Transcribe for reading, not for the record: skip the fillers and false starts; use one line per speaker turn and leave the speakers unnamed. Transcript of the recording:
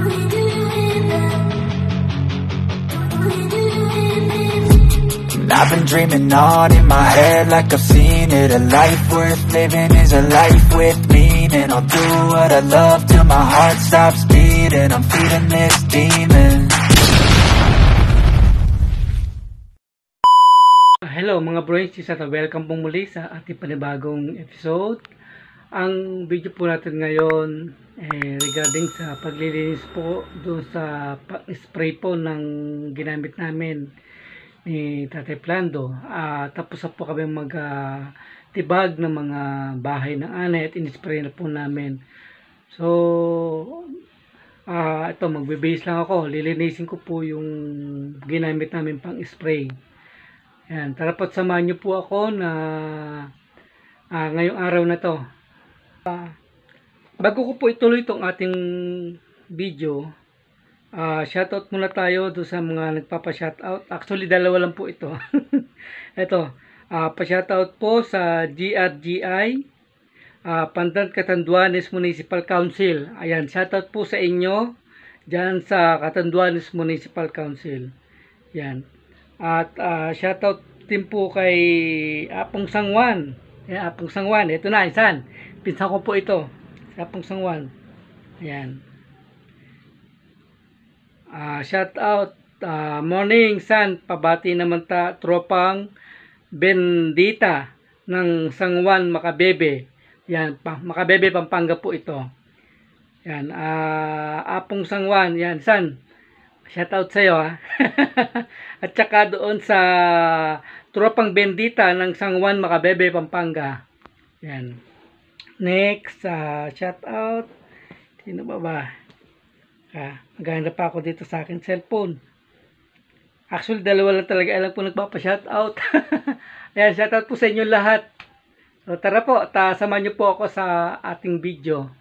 I've been dreaming on in my head like I've seen it. A life worth living is a life with meaning. I'll do what I love till my heart stops beating. I'm feeding this demon.
Hello mga broinsis at welcome pong muli sa ating panibagong episode. Ang video po natin ngayon regarding sa paglilinis po doon sa spray po ng ginamit namin ni Tatay Plando. Tapos na po kami mag-tibag ng mga bahay ng anay at in-spray na po namin. So, ito, magbe-base lang ako. Lilinisin ko po yung ginamit namin pang spray. Yan, tara po, samahan nyo po ako na ngayong araw na to. Bago ko po ituloy itong ating video, shoutout muna tayo doon sa mga nagpapa-shoutout. Actually, dalawa lang po ito. Ito, pa-shoutout po sa GRGI, Pandan Catanduanes Municipal Council. Ayan, shoutout po sa inyo dyan sa Catanduanes Municipal Council. Yan. At shoutout din po kay Apong Sangwan. Ayan, Apong Sangwan. Ito na, isan. Pinsan ko po ito. Si Apong Sangwan. Ayan. Shout out, morning sun, pabati naman tropang Bendita ng Sangwan, Makabebe. Yan, Makabebe, Pampanga po ito. Yan, Apong Sangwan, yan, san, shout out sa'yo ha. At saka doon sa tropang Bendita ng Sangwan, Makabebe, Pampanga. Yan. Next, shout out, sino ba? Maganda pa ako dito sa aking cellphone. Actually, dalawa lang talaga alam po nagpapa-shoutout. Ayan, shoutout po sa inyo lahat. So, tara po, samahan nyo po ako sa ating video.